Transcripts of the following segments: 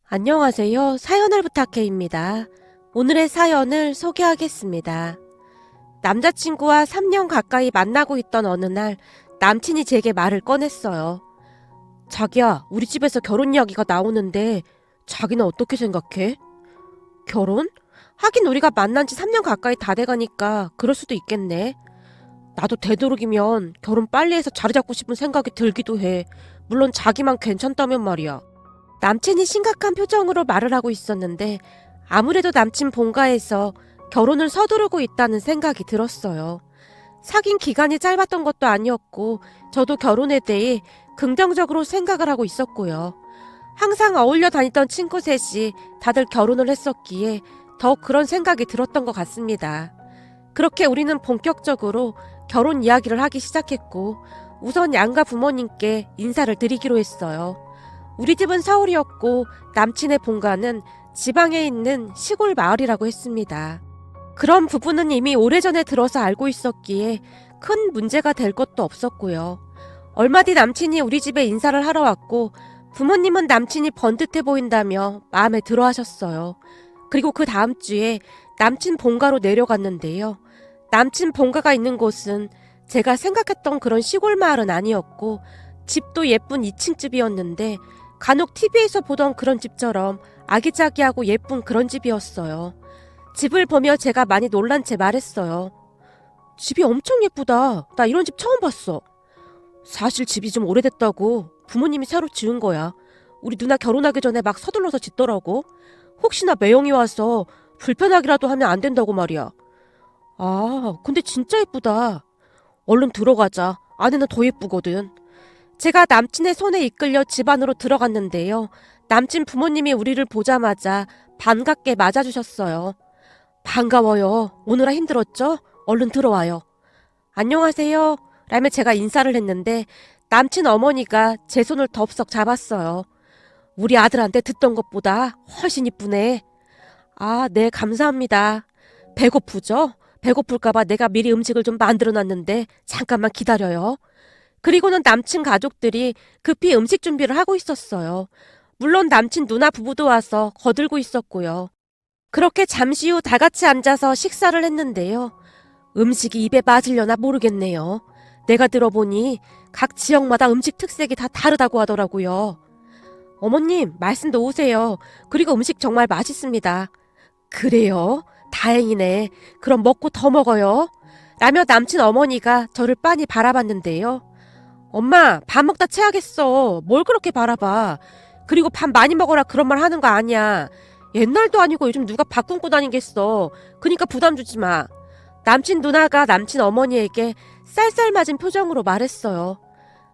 안녕하세요. 사연을 부탁해입니다. 오늘의 사연을 소개하겠습니다. 남자친구와 3년 가까이 만나고 있던 어느 날 남친이 제게 말을 꺼냈어요. 자기야, 우리 집에서 결혼 이야기가 나오는데 자기는 어떻게 생각해? 결혼? 하긴 우리가 만난 지 3년 가까이 다 돼가니까 그럴 수도 있겠네. 나도 되도록이면 결혼 빨리 해서 자리 잡고 싶은 생각이 들기도 해. 물론 자기만 괜찮다면 말이야. 남친이 심각한 표정으로 말을 하고 있었는데 아무래도 남친 본가에서 결혼을 서두르고 있다는 생각이 들었어요. 사귄 기간이 짧았던 것도 아니었고 저도 결혼에 대해 긍정적으로 생각을 하고 있었고요. 항상 어울려 다니던 친구 셋이 다들 결혼을 했었기에 더 그런 생각이 들었던 것 같습니다. 그렇게 우리는 본격적으로 결혼 이야기를 하기 시작했고 우선 양가 부모님께 인사를 드리기로 했어요. 우리 집은 서울이었고 남친의 본가는 지방에 있는 시골 마을이라고 했습니다. 그런 부분은 이미 오래전에 들어서 알고 있었기에 큰 문제가 될 것도 없었고요. 얼마 뒤 남친이 우리 집에 인사를 하러 왔고 부모님은 남친이 번듯해 보인다며 마음에 들어 하셨어요. 그리고 그 다음 주에 남친 본가로 내려갔는데요. 남친 본가가 있는 곳은 제가 생각했던 그런 시골 마을은 아니었고 집도 예쁜 2층 집이었는데 간혹 TV에서 보던 그런 집처럼 아기자기하고 예쁜 그런 집이었어요. 집을 보며 제가 많이 놀란 채 말했어요. 집이 엄청 예쁘다. 나 이런 집 처음 봤어. 사실 집이 좀 오래됐다고. 부모님이 새로 지은 거야. 우리 누나 결혼하기 전에 막 서둘러서 짓더라고. 혹시나 매형이 와서 불편하기라도 하면 안 된다고 말이야. 아, 근데 진짜 예쁘다. 얼른 들어가자. 안에는 더 예쁘거든. 제가 남친의 손에 이끌려 집 안으로 들어갔는데요. 남친 부모님이 우리를 보자마자 반갑게 맞아주셨어요. 반가워요. 오느라 힘들었죠? 얼른 들어와요. 안녕하세요. 라며 제가 인사를 했는데 남친 어머니가 제 손을 덥석 잡았어요. 우리 아들한테 듣던 것보다 훨씬 이쁘네. 아, 네, 감사합니다. 배고프죠? 배고플까봐 내가 미리 음식을 좀 만들어놨는데 잠깐만 기다려요. 그리고는 남친 가족들이 급히 음식 준비를 하고 있었어요. 물론 남친 누나 부부도 와서 거들고 있었고요. 그렇게 잠시 후 다 같이 앉아서 식사를 했는데요. 음식이 입에 맞으려나 모르겠네요. 내가 들어보니 각 지역마다 음식 특색이 다 다르다고 하더라고요. 어머님, 말씀 놓으세요. 그리고 음식 정말 맛있습니다. 그래요? 다행이네. 그럼 먹고 더 먹어요. 라며 남친 어머니가 저를 빤히 바라봤는데요. 엄마, 밥 먹다 체하겠어. 뭘 그렇게 바라봐. 그리고 밥 많이 먹어라 그런 말 하는 거 아니야. 옛날도 아니고 요즘 누가 밥 굶고 다니겠어. 그니까 부담 주지 마. 남친 누나가 남친 어머니에게 쌀쌀맞은 표정으로 말했어요.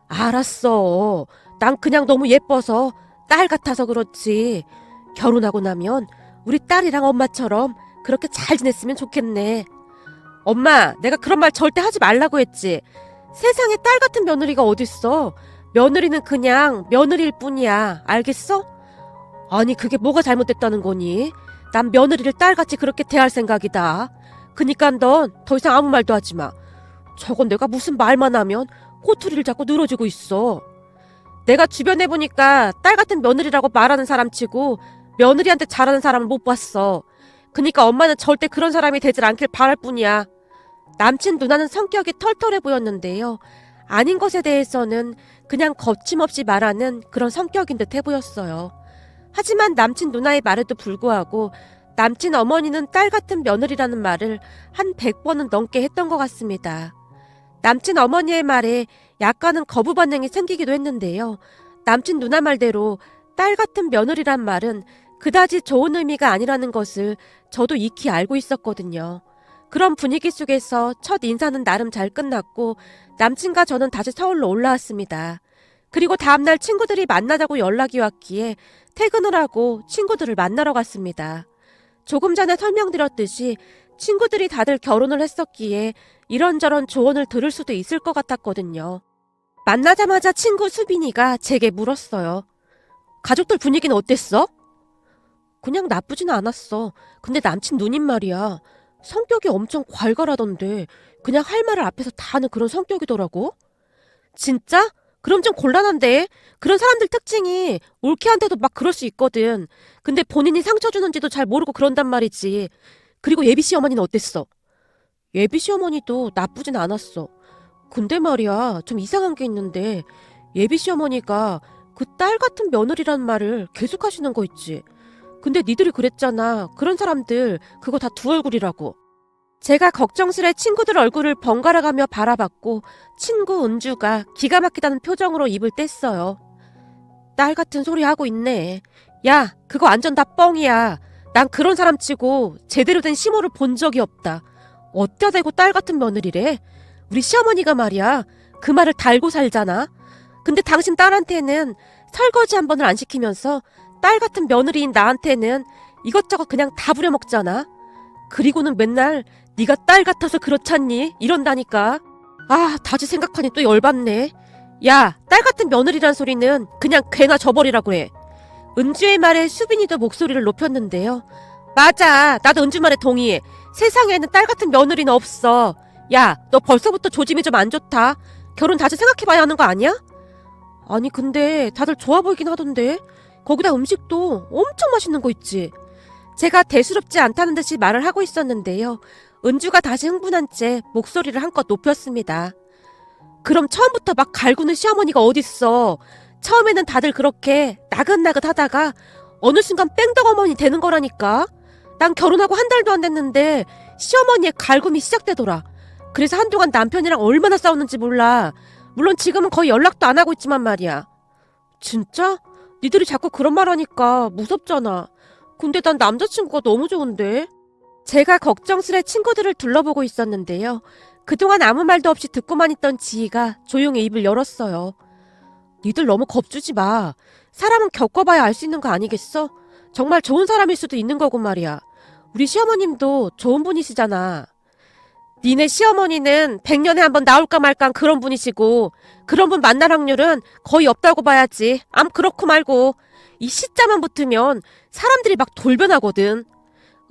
알았어. 난 그냥 너무 예뻐서 딸 같아서 그렇지. 결혼하고 나면 우리 딸이랑 엄마처럼 그렇게 잘 지냈으면 좋겠네. 엄마, 내가 그런 말 절대 하지 말라고 했지. 세상에 딸 같은 며느리가 어딨어. 며느리는 그냥 며느리일 뿐이야. 알겠어? 아니, 그게 뭐가 잘못됐다는 거니? 난 며느리를 딸같이 그렇게 대할 생각이다. 그니까 넌 더 이상 아무 말도 하지 마. 저건 내가 무슨 말만 하면 꼬투리를 잡고 늘어지고 있어. 내가 주변에 보니까 딸 같은 며느리라고 말하는 사람 치고 며느리한테 잘하는 사람을 못 봤어. 그니까 엄마는 절대 그런 사람이 되질 않길 바랄 뿐이야. 남친 누나는 성격이 털털해 보였는데요. 아닌 것에 대해서는 그냥 거침없이 말하는 그런 성격인 듯 해 보였어요. 하지만 남친 누나의 말에도 불구하고 남친 어머니는 딸 같은 며느리라는 말을 한 100번은 넘게 했던 것 같습니다. 남친 어머니의 말에 약간은 거부 반응이 생기기도 했는데요. 남친 누나 말대로 딸 같은 며느리란 말은 그다지 좋은 의미가 아니라는 것을 저도 익히 알고 있었거든요. 그런 분위기 속에서 첫 인사는 나름 잘 끝났고 남친과 저는 다시 서울로 올라왔습니다. 그리고 다음날 친구들이 만나자고 연락이 왔기에 퇴근을 하고 친구들을 만나러 갔습니다. 조금 전에 설명드렸듯이 친구들이 다들 결혼을 했었기에 이런저런 조언을 들을 수도 있을 것 같았거든요. 만나자마자 친구 수빈이가 제게 물었어요. 가족들 분위기는 어땠어? 그냥 나쁘진 않았어. 근데 남친 누님 말이야. 성격이 엄청 괄괄하던데 그냥 할 말을 앞에서 다 하는 그런 성격이더라고. 진짜? 그럼 좀 곤란한데? 그런 사람들 특징이 올케한테도 막 그럴 수 있거든. 근데 본인이 상처 주는지도 잘 모르고 그런단 말이지. 그리고 예비 시어머니는 어땠어? 예비 시어머니도 나쁘진 않았어. 근데 말이야, 좀 이상한 게 있는데 예비 시어머니가 그 딸 같은 며느리란 말을 계속 하시는 거 있지. 근데 니들이 그랬잖아. 그런 사람들 그거 다 두 얼굴이라고. 제가 걱정스레 친구들 얼굴을 번갈아가며 바라봤고 친구 은주가 기가 막히다는 표정으로 입을 뗐어요. 딸 같은 소리 하고 있네. 야, 그거 완전 다 뻥이야. 난 그런 사람 치고 제대로 된 시모를 본 적이 없다. 어디다 대고 딸 같은 며느리래? 우리 시어머니가 말이야. 그 말을 달고 살잖아. 근데 당신 딸한테는 설거지 한 번을 안 시키면서 딸 같은 며느리인 나한테는 이것저것 그냥 다 부려먹잖아. 그리고는 맨날 네가 딸 같아서 그렇잖니 이런다니까. 아, 다시 생각하니 또 열받네. 야, 딸 같은 며느리란 소리는 그냥 괴나 줘버리라고 해. 은주의 말에 수빈이도 목소리를 높였는데요. 맞아, 나도 은주 말에 동의해. 세상에는 딸 같은 며느리는 없어. 야, 너 벌써부터 조짐이 좀 안 좋다. 결혼 다시 생각해봐야 하는 거 아니야? 아니 근데 다들 좋아 보이긴 하던데. 거기다 음식도 엄청 맛있는 거 있지. 제가 대수롭지 않다는 듯이 말을 하고 있었는데요. 은주가 다시 흥분한 채 목소리를 한껏 높였습니다. 그럼 처음부터 막 갈구는 시어머니가 어딨어. 처음에는 다들 그렇게 나긋나긋 하다가 어느 순간 뺑덕어머니 되는 거라니까. 난 결혼하고 한 달도 안 됐는데 시어머니의 갈굼이 시작되더라. 그래서 한동안 남편이랑 얼마나 싸웠는지 몰라. 물론 지금은 거의 연락도 안 하고 있지만 말이야. 진짜? 니들이 자꾸 그런 말 하니까 무섭잖아. 근데 난 남자친구가 너무 좋은데? 제가 걱정스레 친구들을 둘러보고 있었는데요. 그동안 아무 말도 없이 듣고만 있던 지희가 조용히 입을 열었어요. 니들 너무 겁주지 마. 사람은 겪어봐야 알 수 있는 거 아니겠어? 정말 좋은 사람일 수도 있는 거고 말이야. 우리 시어머님도 좋은 분이시잖아. 니네 시어머니는 100년에 한 번 나올까 말까 그런 분이시고 그런 분 만날 확률은 거의 없다고 봐야지. 그렇고 말고 이 시자만 붙으면 사람들이 막 돌변하거든.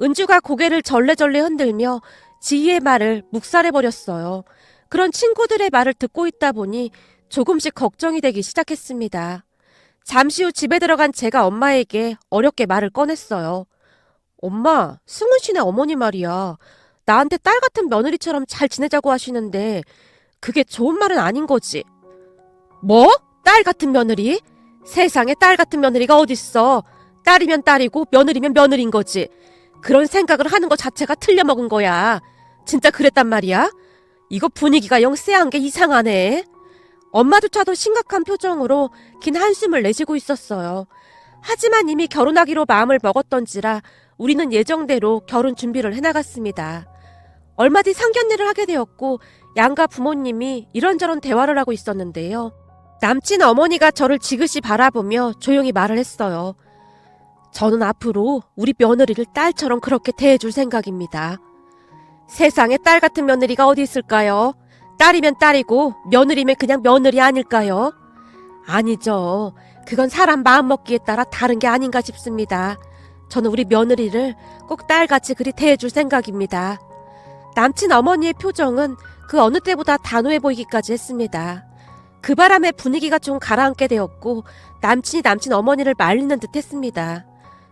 은주가 고개를 절레절레 흔들며 지희의 말을 묵살해버렸어요. 그런 친구들의 말을 듣고 있다 보니 조금씩 걱정이 되기 시작했습니다. 잠시 후 집에 들어간 제가 엄마에게 어렵게 말을 꺼냈어요. 엄마, 승훈 씨네 어머니 말이야. 나한테 딸 같은 며느리처럼 잘 지내자고 하시는데 그게 좋은 말은 아닌 거지. 뭐? 딸 같은 며느리? 세상에 딸 같은 며느리가 어딨어. 딸이면 딸이고 며느리면 며느리인 거지. 그런 생각을 하는 것 자체가 틀려먹은 거야. 진짜 그랬단 말이야? 이거 분위기가 영 쎄한 게 이상하네. 엄마조차도 심각한 표정으로 긴 한숨을 내쉬고 있었어요. 하지만 이미 결혼하기로 마음을 먹었던지라 우리는 예정대로 결혼 준비를 해나갔습니다. 얼마 뒤 상견례를 하게 되었고 양가 부모님이 이런저런 대화를 하고 있었는데요. 남친 어머니가 저를 지그시 바라보며 조용히 말을 했어요. 저는 앞으로 우리 며느리를 딸처럼 그렇게 대해줄 생각입니다. 세상에 딸 같은 며느리가 어디 있을까요? 딸이면 딸이고 며느리면 그냥 며느리 아닐까요? 아니죠. 그건 사람 마음먹기에 따라 다른 게 아닌가 싶습니다. 저는 우리 며느리를 꼭 딸같이 그리 대해줄 생각입니다. 남친 어머니의 표정은 그 어느 때보다 단호해 보이기까지 했습니다. 그 바람에 분위기가 좀 가라앉게 되었고 남친이 남친 어머니를 말리는 듯 했습니다.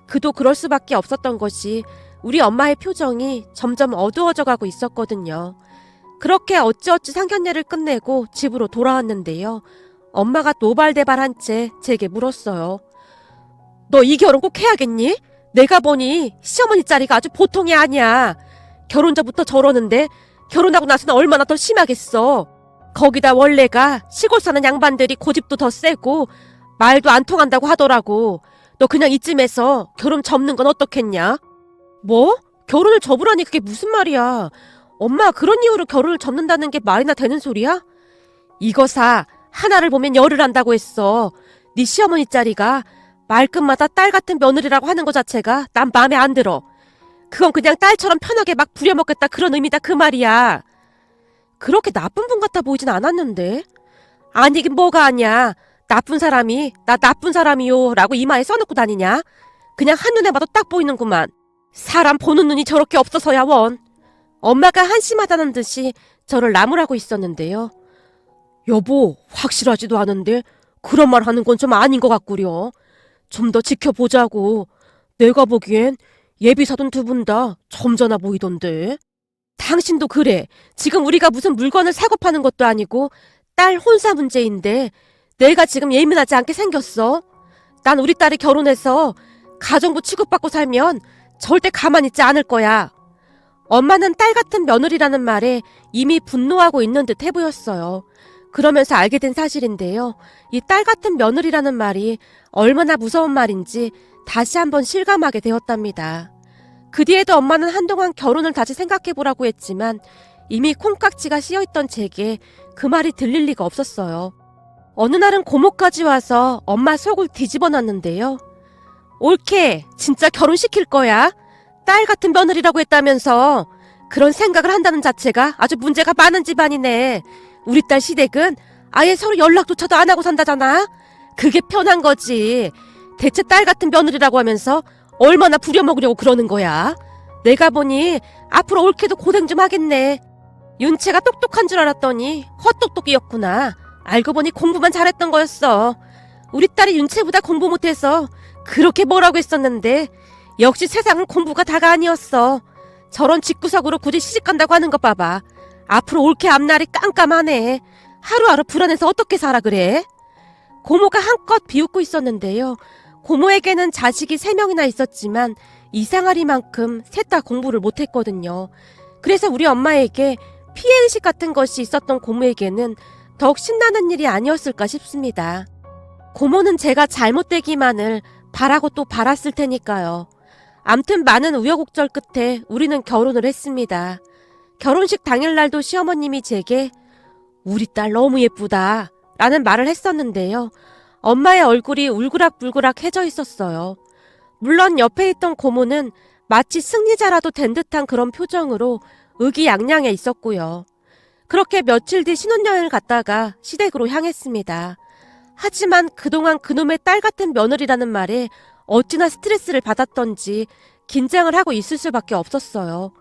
그도 그럴 수밖에 없었던 것이 우리 엄마의 표정이 점점 어두워져 가고 있었거든요. 그렇게 어찌어찌 상견례를 끝내고 집으로 돌아왔는데요. 엄마가 노발대발한 채 제게 물었어요. 너 이 결혼 꼭 해야겠니? 내가 보니 시어머니 자리가 아주 보통이 아니야. 결혼 전부터 저러는데 결혼하고 나서는 얼마나 더 심하겠어. 거기다 원래가 시골 사는 양반들이 고집도 더 세고 말도 안 통한다고 하더라고. 너 그냥 이쯤에서 결혼 접는 건 어떻겠냐? 뭐? 결혼을 접으라니 그게 무슨 말이야. 엄마 그런 이유로 결혼을 접는다는 게 말이나 되는 소리야? 이거사 하나를 보면 열을 한다고 했어. 네 시어머니 자리가 말끝마다 딸 같은 며느리라고 하는 것 자체가 난 마음에 안 들어. 그건 그냥 딸처럼 편하게 막 부려먹겠다 그런 의미다 그 말이야. 그렇게 나쁜 분 같아 보이진 않았는데. 아니긴 뭐가 아니야. 나쁜 사람이 나 나쁜 사람이요 라고 이마에 써놓고 다니냐. 그냥 한눈에 봐도 딱 보이는구만. 사람 보는 눈이 저렇게 없어서야 원. 엄마가 한심하다는 듯이 저를 나무라고 있었는데요. 여보, 확실하지도 않은데 그런 말 하는 건 좀 아닌 것 같구려. 좀 더 지켜보자고. 내가 보기엔 예비사돈 두 분 다 점잖아 보이던데. 당신도 그래. 지금 우리가 무슨 물건을 사고 파는 것도 아니고 딸 혼사 문제인데 내가 지금 예민하지 않게 생겼어. 난 우리 딸이 결혼해서 가정부 취급받고 살면 절대 가만히 있지 않을 거야. 엄마는 딸 같은 며느리라는 말에 이미 분노하고 있는 듯 해 보였어요. 그러면서 알게 된 사실인데요. 이 딸 같은 며느리라는 말이 얼마나 무서운 말인지 다시 한번 실감하게 되었답니다. 그 뒤에도 엄마는 한동안 결혼을 다시 생각해보라고 했지만 이미 콩깍지가 씌어있던 제게 그 말이 들릴 리가 없었어요. 어느 날은 고모까지 와서 엄마 속을 뒤집어 놨는데요. 옳게 진짜 결혼시킬 거야. 딸 같은 며느리라고 했다면서. 그런 생각을 한다는 자체가 아주 문제가 많은 집안이네. 우리 딸 시댁은 아예 서로 연락조차도 안 하고 산다잖아. 그게 편한 거지. 대체 딸 같은 며느리라고 하면서 얼마나 부려먹으려고 그러는 거야. 내가 보니 앞으로 옳게도 고생 좀 하겠네. 윤채가 똑똑한 줄 알았더니 헛똑똑이였구나. 알고 보니 공부만 잘했던 거였어. 우리 딸이 윤채보다 공부 못해서 그렇게 뭐라고 했었는데 역시 세상은 공부가 다가 아니었어. 저런 집구석으로 굳이 시집간다고 하는 것 봐봐. 앞으로 옳게 앞날이 깜깜하네. 하루하루 불안해서 어떻게 살아 그래? 고모가 한껏 비웃고 있었는데요. 고모에게는 자식이 3명이나 있었지만 이상하리만큼 셋 다 공부를 못했거든요. 그래서 우리 엄마에게 피해의식 같은 것이 있었던 고모에게는 더욱 신나는 일이 아니었을까 싶습니다. 고모는 제가 잘못되기만을 바라고 또 바랐을 테니까요. 암튼 많은 우여곡절 끝에 우리는 결혼을 했습니다. 결혼식 당일날도 시어머님이 제게 우리 딸 너무 예쁘다 라는 말을 했었는데요. 엄마의 얼굴이 울그락불그락 해져 있었어요. 물론 옆에 있던 고모는 마치 승리자라도 된 듯한 그런 표정으로 의기양양해 있었고요. 그렇게 며칠 뒤 신혼여행을 갔다가 시댁으로 향했습니다. 하지만 그동안 그놈의 딸 같은 며느리라는 말에 어찌나 스트레스를 받았던지 긴장을 하고 있을 수밖에 없었어요.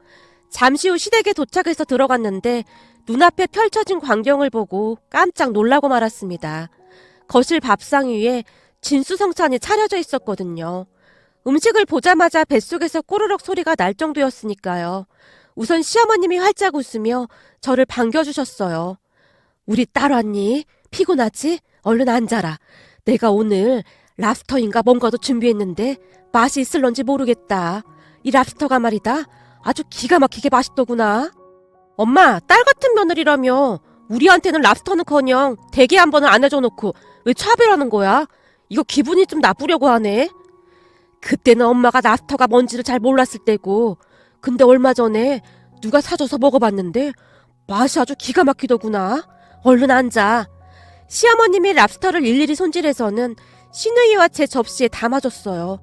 잠시 후 시댁에 도착해서 들어갔는데 눈앞에 펼쳐진 광경을 보고 깜짝 놀라고 말았습니다. 거실 밥상 위에 진수성찬이 차려져 있었거든요. 음식을 보자마자 뱃속에서 꼬르륵 소리가 날 정도였으니까요. 우선 시어머님이 활짝 웃으며 저를 반겨주셨어요. 우리 딸 왔니? 피곤하지? 얼른 앉아라. 내가 오늘 랍스터인가 뭔가도 준비했는데 맛이 있을런지 모르겠다. 이 랍스터가 말이다. 아주 기가 막히게 맛있더구나. 엄마, 딸 같은 며느리라며 우리한테는 랍스터는커녕 대게 한 번은 안 해줘놓고 왜 차별하는 거야? 이거 기분이 좀 나쁘려고 하네. 그때는 엄마가 랍스터가 뭔지를 잘 몰랐을 때고 근데 얼마 전에 누가 사줘서 먹어봤는데 맛이 아주 기가 막히더구나. 얼른 앉아. 시어머님이 랍스터를 일일이 손질해서는 시누이와 제 접시에 담아줬어요.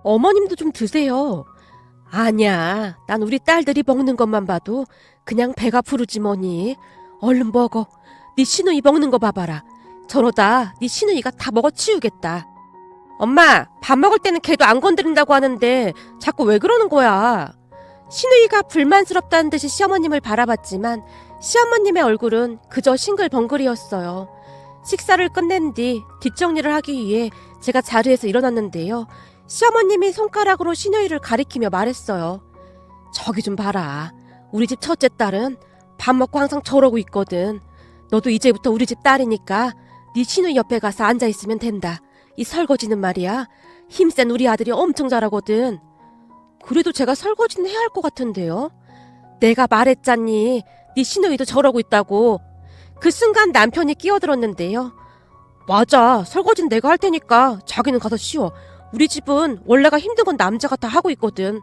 어머님도 좀 드세요. 아니야, 난 우리 딸들이 먹는 것만 봐도 그냥 배가 부르지 뭐니. 얼른 먹어. 네 시누이 먹는 거 봐봐라. 저러다 네 시누이가 다 먹어치우겠다. 엄마, 밥 먹을 때는 걔도 안 건드린다고 하는데 자꾸 왜 그러는 거야? 시누이가 불만스럽다는 듯이 시어머님을 바라봤지만 시어머님의 얼굴은 그저 싱글벙글이었어요. 식사를 끝낸 뒤 뒷정리를 하기 위해 제가 자리에서 일어났는데요. 시어머님이 손가락으로 시누이를 가리키며 말했어요. 저기 좀 봐라. 우리 집 첫째 딸은 밥 먹고 항상 저러고 있거든. 너도 이제부터 우리 집 딸이니까 네 시누이 옆에 가서 앉아있으면 된다. 이 설거지는 말이야. 힘센 우리 아들이 엄청 잘하거든. 그래도 제가 설거지는 해야 할 것 같은데요. 내가 말했잖니. 네 시누이도 저러고 있다고. 그 순간 남편이 끼어들었는데요. 맞아. 설거지는 내가 할 테니까 자기는 가서 쉬어. 우리 집은 원래가 힘든 건 남자가 다 하고 있거든.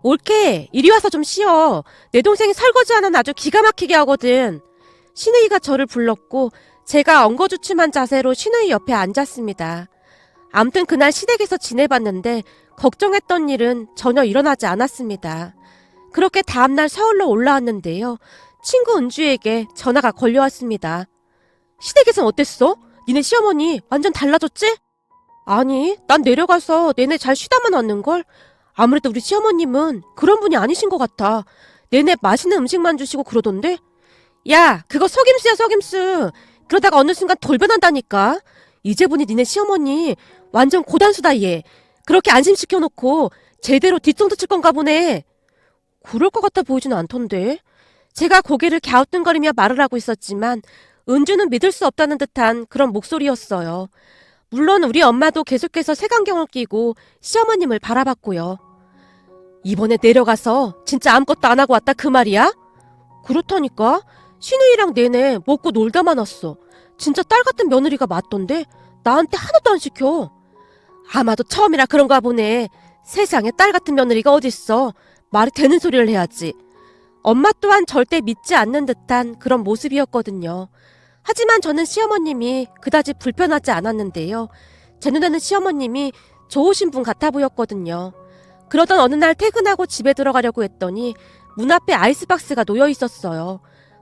옳게 이리 와서 좀 쉬어. 내 동생이 설거지 하나는 아주 기가 막히게 하거든. 시누이가 저를 불렀고 제가 엉거주춤한 자세로 시누이 옆에 앉았습니다. 암튼 그날 시댁에서 지내봤는데 걱정했던 일은 전혀 일어나지 않았습니다. 그렇게 다음날 서울로 올라왔는데요. 친구 은주에게 전화가 걸려왔습니다. 시댁에선 어땠어? 니네 시어머니 완전 달라졌지? 아니, 난 내려가서 내내 잘 쉬다만 왔는걸? 아무래도 우리 시어머님은 그런 분이 아니신 것 같아. 내내 맛있는 음식만 주시고 그러던데? 야, 그거 속임수야, 속임수. 그러다가 어느 순간 돌변한다니까. 이제 보니 니네 시어머니 완전 고단수다, 얘. 그렇게 안심시켜놓고 제대로 뒷통도 칠 건가 보네. 그럴 것 같아 보이진 않던데. 제가 고개를 갸우뚱거리며 말을 하고 있었지만 은주는 믿을 수 없다는 듯한 그런 목소리였어요. 물론 우리 엄마도 계속해서 색안경을 끼고 시어머님을 바라봤고요. 이번에 내려가서 진짜 아무것도 안 하고 왔다 그 말이야? 그렇다니까. 신우이랑 내내 먹고 놀다만 왔어. 진짜 딸 같은 며느리가 맞던데 나한테 하나도 안 시켜. 아마도 처음이라 그런가 보네. 세상에 딸 같은 며느리가 어딨어. 말이 되는 소리를 해야지. 엄마 또한 절대 믿지 않는 듯한 그런 모습이었거든요. 하지만 저는 시어머님이 그다지 불편하지 않았는데요. 제 눈에는 시어머님이 좋으신 분 같아 보였거든요. 그러던 어느 날 퇴근하고 집에 들어가려고 했더니 문 앞에 아이스박스가 놓여 있었어요.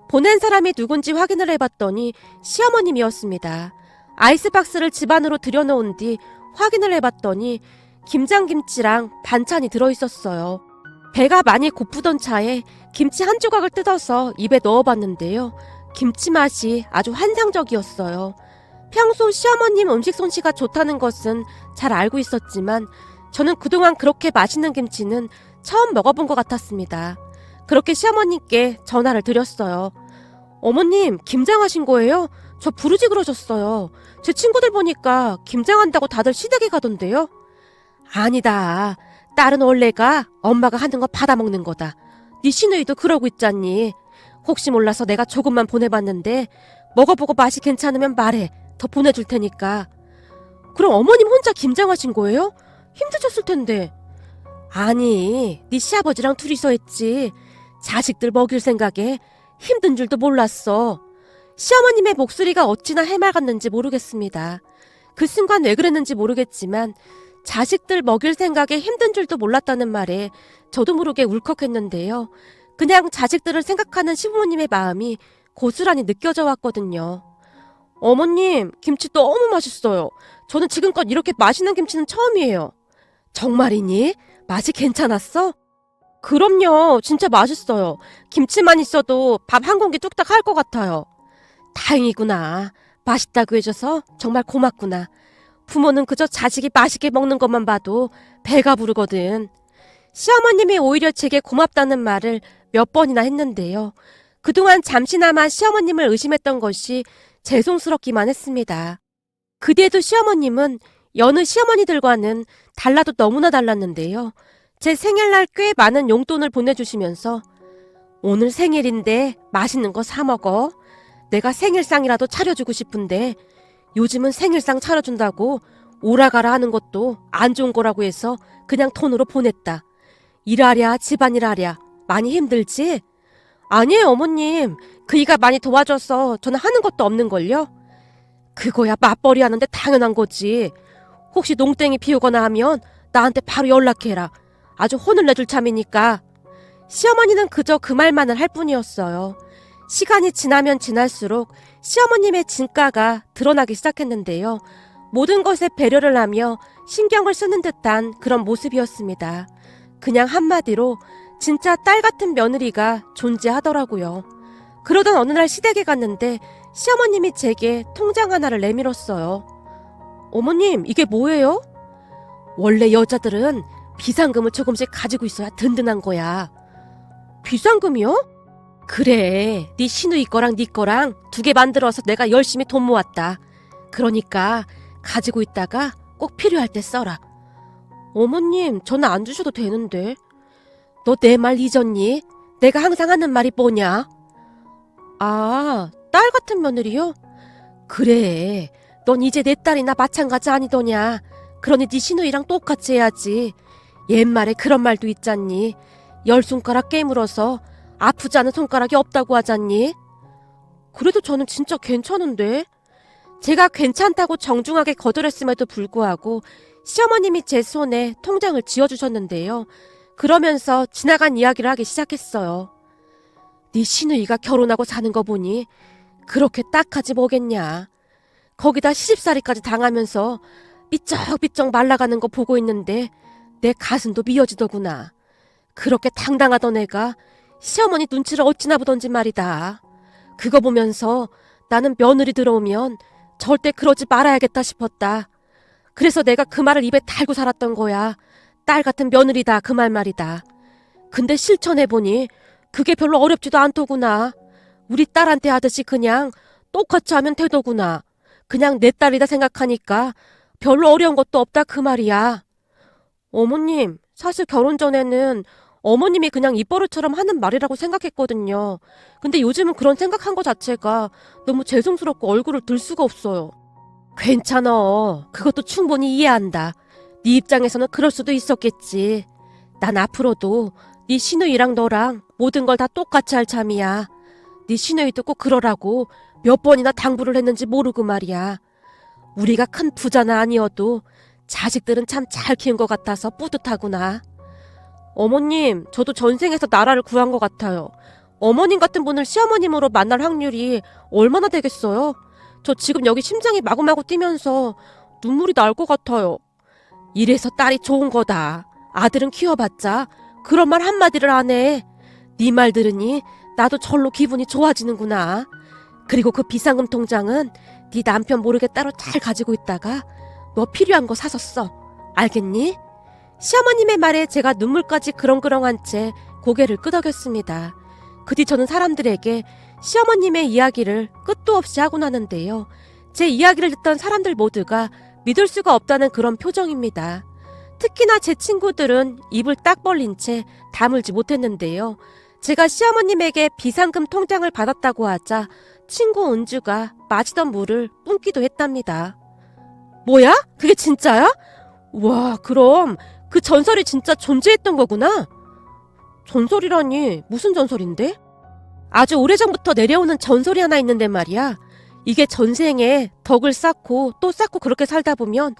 보낸 사람이 누군지 확인을 해봤더니 시어머님이었습니다. 아이스박스를 집 안으로 들여놓은 뒤 확인을 해봤더니 김장김치랑 반찬이 들어있었어요. 배가 많이 고프던 차에 김치 한 조각을 뜯어서 입에 넣어봤는데요. 김치 맛이 아주 환상적이었어요. 평소 시어머님 음식 솜씨가 좋다는 것은 잘 알고 있었지만 저는 그동안 그렇게 맛있는 김치는 처음 먹어본 것 같았습니다. 그렇게 시어머님께 전화를 드렸어요. 어머님, 김장하신 거예요? 저 부르지 그러셨어요. 제 친구들 보니까 김장한다고 다들 시댁에 가던데요. 아니다. 딸은 원래가 엄마가 하는 거 받아먹는 거다. 네 시누이도 그러고 있잖니. 혹시 몰라서 내가 조금만 보내봤는데 먹어보고 맛이 괜찮으면 말해. 더 보내줄 테니까. 그럼 어머님 혼자 김장하신 거예요? 힘드셨을 텐데. 아니, 네 시아버지랑 둘이서 했지. 자식들 먹일 생각에 힘든 줄도 몰랐어. 시어머님의 목소리가 어찌나 해맑았는지 모르겠습니다. 그 순간 왜 그랬는지 모르겠지만 자식들 먹일 생각에 힘든 줄도 몰랐다는 말에 저도 모르게 울컥했는데요. 그냥 자식들을 생각하는 시부모님의 마음이 고스란히 느껴져 왔거든요. 어머님, 김치 너무 맛있어요. 저는 지금껏 이렇게 맛있는 김치는 처음이에요. 정말이니? 맛이 괜찮았어? 그럼요. 진짜 맛있어요. 김치만 있어도 밥 한 공기 뚝딱 할 것 같아요. 다행이구나. 맛있다고 해줘서 정말 고맙구나. 부모는 그저 자식이 맛있게 먹는 것만 봐도 배가 부르거든. 시어머님이 오히려 제게 고맙다는 말을 몇 번이나 했는데요. 그동안 잠시나마 시어머님을 의심했던 것이 죄송스럽기만 했습니다. 그 뒤에도 시어머님은 여느 시어머니들과는 달라도 너무나 달랐는데요. 제 생일날 꽤 많은 용돈을 보내주시면서 오늘 생일인데 맛있는 거 사 먹어. 내가 생일상이라도 차려주고 싶은데 요즘은 생일상 차려준다고 오라가라 하는 것도 안 좋은 거라고 해서 그냥 돈으로 보냈다. 일하랴 집안일 하랴 많이 힘들지? 아니에요 어머님. 그이가 많이 도와줘서 저는 하는 것도 없는걸요? 그거야 맞벌이 하는데 당연한 거지. 혹시 농땡이 피우거나 하면 나한테 바로 연락해라. 아주 혼을 내줄 참이니까. 시어머니는 그저 그 말만을 할 뿐이었어요. 시간이 지나면 지날수록 시어머님의 진가가 드러나기 시작했는데요. 모든 것에 배려를 하며 신경을 쓰는 듯한 그런 모습이었습니다. 그냥 한마디로 진짜 딸 같은 며느리가 존재하더라고요. 그러던 어느 날 시댁에 갔는데 시어머님이 제게 통장 하나를 내밀었어요. 어머님, 이게 뭐예요? 원래 여자들은 비상금을 조금씩 가지고 있어야 든든한 거야. 비상금이요? 그래, 네 시누이 거랑 네 거랑 두 개 만들어서 내가 열심히 돈 모았다. 그러니까 가지고 있다가 꼭 필요할 때 써라. 어머님, 저는 안 주셔도 되는데. 너 내 말 잊었니? 내가 항상 하는 말이 뭐냐? 아, 딸 같은 며느리요? 그래, 넌 이제 내 딸이나 마찬가지 아니더냐. 그러니 네 시누이랑 똑같이 해야지. 옛말에 그런 말도 있잖니. 10손가락 깨물어서 아프지 않은 손가락이 없다고 하잖니. 그래도 저는 진짜 괜찮은데. 제가 괜찮다고 정중하게 거절했음에도 불구하고 시어머님이 제 손에 통장을 쥐어주셨는데요. 그러면서 지나간 이야기를 하기 시작했어요. 네 시누이가 결혼하고 사는 거 보니 그렇게 딱하지 뭐겠냐. 거기다 시집살이까지 당하면서 삐쩍삐쩍 말라가는 거 보고 있는데 내 가슴도 미어지더구나. 그렇게 당당하던 애가 시어머니 눈치를 어찌나 보던지 말이다. 그거 보면서 나는 며느리 들어오면 절대 그러지 말아야겠다 싶었다. 그래서 내가 그 말을 입에 달고 살았던 거야. 딸 같은 며느리다 그 말이다. 근데 실천해보니 그게 별로 어렵지도 않더구나. 우리 딸한테 하듯이 그냥 똑같이 하면 되더구나. 그냥 내 딸이다 생각하니까 별로 어려운 것도 없다 그 말이야. 어머님, 사실 결혼 전에는 어머님이 그냥 입버릇처럼 하는 말이라고 생각했거든요. 근데 요즘은 그런 생각한 것 자체가 너무 죄송스럽고 얼굴을 들 수가 없어요. 괜찮아. 그것도 충분히 이해한다. 네 입장에서는 그럴 수도 있었겠지. 난 앞으로도 네 시누이랑 너랑 모든 걸 다 똑같이 할 참이야. 네 시누이도 꼭 그러라고 몇 번이나 당부를 했는지 모르고 말이야. 우리가 큰 부자는 아니어도 자식들은 참 잘 키운 것 같아서 뿌듯하구나. 어머님, 저도 전생에서 나라를 구한 것 같아요. 어머님 같은 분을 시어머님으로 만날 확률이 얼마나 되겠어요? 저 지금 여기 심장이 마구마구 뛰면서 눈물이 날 것 같아요. 이래서 딸이 좋은 거다. 아들은 키워봤자 그런 말 한마디를 안 해. 네 말 들으니 나도 절로 기분이 좋아지는구나. 그리고 그 비상금 통장은 네 남편 모르게 따로 잘 가지고 있다가 너 필요한 거 사서 써. 알겠니? 시어머님의 말에 제가 눈물까지 그렁그렁한 채 고개를 끄덕였습니다. 그 뒤 저는 사람들에게 시어머님의 이야기를 끝도 없이 하고 나는데요. 제 이야기를 듣던 사람들 모두가 믿을 수가 없다는 그런 표정입니다. 특히나 제 친구들은 입을 딱 벌린 채 다물지 못했는데요. 제가 시어머님에게 비상금 통장을 받았다고 하자 친구 은주가 마시던 물을 뿜기도 했답니다. 뭐야? 그게 진짜야? 와, 그럼 그 전설이 진짜 존재했던 거구나? 전설이라니 무슨 전설인데? 아주 오래전부터 내려오는 전설이 하나 있는데 말이야. 이게 전생에 덕을 쌓고 또 쌓고 그렇게 살다 보면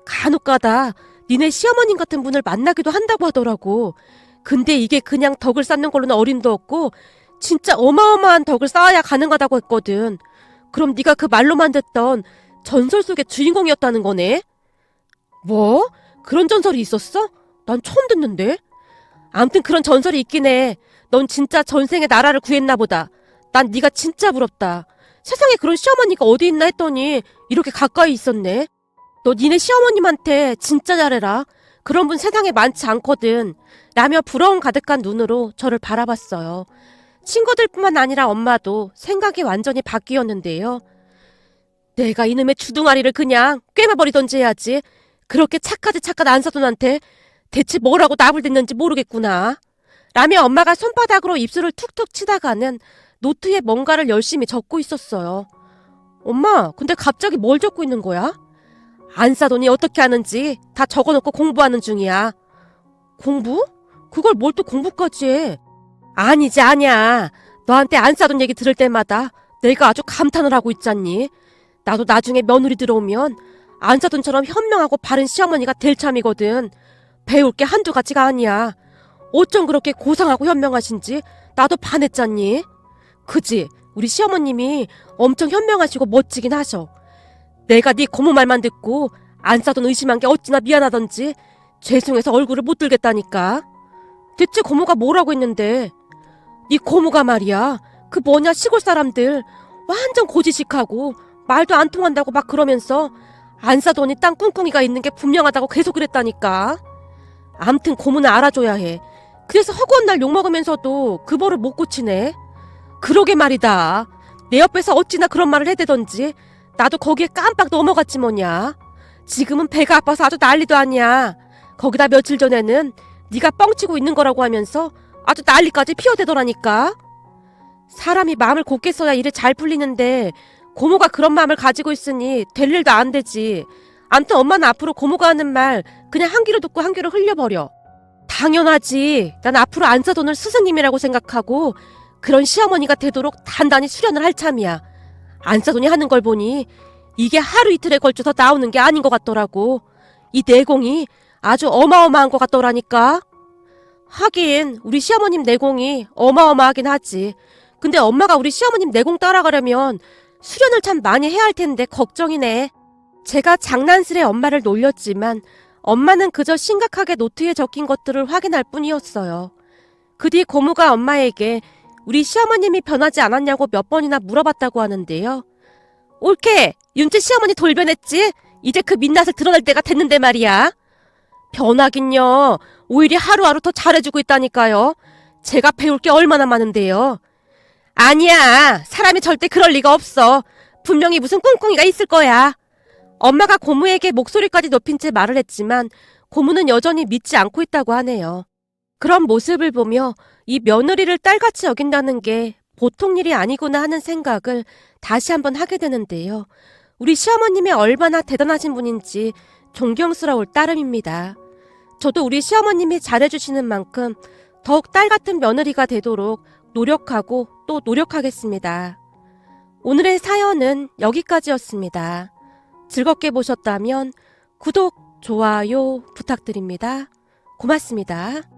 간혹가다 니네 시어머님 같은 분을 만나기도 한다고 하더라고. 근데 이게 그냥 덕을 쌓는 걸로는 어림도 없고 진짜 어마어마한 덕을 쌓아야 가능하다고 했거든. 그럼 네가 그 말로만 듣던 전설 속의 주인공이었다는 거네? 뭐? 그런 전설이 있었어? 난 처음 듣는데? 암튼 그런 전설이 있긴 해. 넌 진짜 전생에 나라를 구했나 보다. 난 네가 진짜 부럽다. 세상에 그런 시어머니가 어디 있나 했더니 이렇게 가까이 있었네. 너 니네 시어머님한테 진짜 잘해라. 그런 분 세상에 많지 않거든. 라며 부러움 가득한 눈으로 저를 바라봤어요. 친구들뿐만 아니라 엄마도 생각이 완전히 바뀌었는데요. 내가 이놈의 주둥아리를 그냥 꿰매버리던지 해야지. 그렇게 착하지 착한 안사돈한테 대체 뭐라고 납을 댔는지 모르겠구나. 라며 엄마가 손바닥으로 입술을 툭툭 치다가는 노트에 뭔가를 열심히 적고 있었어요. 엄마, 근데 갑자기 뭘 적고 있는 거야? 안사돈이 어떻게 하는지 다 적어놓고 공부하는 중이야. 공부? 그걸 뭘 또 공부까지 해? 아니지, 아니야. 너한테 안사돈 얘기 들을 때마다 내가 아주 감탄을 하고 있잖니. 나도 나중에 며느리 들어오면 안사돈처럼 현명하고 바른 시어머니가 될 참이거든. 배울 게 한두 가지가 아니야. 어쩜 그렇게 고상하고 현명하신지 나도 반했잖니. 그지? 우리 시어머님이 엄청 현명하시고 멋지긴 하셔. 내가 네 고모 말만 듣고 안사돈 의심한 게 어찌나 미안하던지 죄송해서 얼굴을 못 들겠다니까. 대체 고모가 뭐라고 했는데? 네 고모가 말이야. 그 뭐냐 시골 사람들 완전 고지식하고 말도 안 통한다고 막 그러면서 안사돈이 땅 꿍꿍이가 있는 게 분명하다고 계속 그랬다니까. 암튼 고모는 알아줘야 해. 그래서 허구한 날 욕먹으면서도 그 버를 못 고치네. 그러게 말이다. 내 옆에서 어찌나 그런 말을 해대던지 나도 거기에 깜빡 넘어갔지 뭐냐. 지금은 배가 아파서 아주 난리도 아니야. 거기다 며칠 전에는 네가 뻥치고 있는 거라고 하면서 아주 난리까지 피어대더라니까. 사람이 마음을 곱게 써야 일이 잘 풀리는데 고모가 그런 마음을 가지고 있으니 될 일도 안 되지. 암튼 엄마는 앞으로 고모가 하는 말 그냥 한 귀로 듣고 한 귀로 흘려버려. 당연하지. 난 앞으로 안사돈을 스승님이라고 생각하고 그런 시어머니가 되도록 단단히 수련을 할 참이야. 안사돈이 하는 걸 보니 이게 하루 이틀에 걸쳐서 나오는 게 아닌 것 같더라고. 이 내공이 아주 어마어마한 것 같더라니까. 하긴 우리 시어머님 내공이 어마어마하긴 하지. 근데 엄마가 우리 시어머님 내공 따라가려면 수련을 참 많이 해야 할 텐데 걱정이네. 제가 장난스레 엄마를 놀렸지만 엄마는 그저 심각하게 노트에 적힌 것들을 확인할 뿐이었어요. 그 뒤 고모가 엄마에게 우리 시어머님이 변하지 않았냐고 몇 번이나 물어봤다고 하는데요. 옳게 윤재 시어머니 돌변했지? 이제 그 민낯을 드러낼 때가 됐는데 말이야. 변하긴요. 오히려 하루하루 더 잘해주고 있다니까요. 제가 배울 게 얼마나 많은데요. 아니야. 사람이 절대 그럴 리가 없어. 분명히 무슨 꿍꿍이가 있을 거야. 엄마가 고모에게 목소리까지 높인 채 말을 했지만 고모는 여전히 믿지 않고 있다고 하네요. 그런 모습을 보며 이 며느리를 딸같이 여긴다는 게 보통 일이 아니구나 하는 생각을 다시 한번 하게 되는데요. 우리 시어머님이 얼마나 대단하신 분인지 존경스러울 따름입니다. 저도 우리 시어머님이 잘해주시는 만큼 더욱 딸 같은 며느리가 되도록 노력하고 또 노력하겠습니다. 오늘의 사연은 여기까지였습니다. 즐겁게 보셨다면 구독, 좋아요 부탁드립니다. 고맙습니다.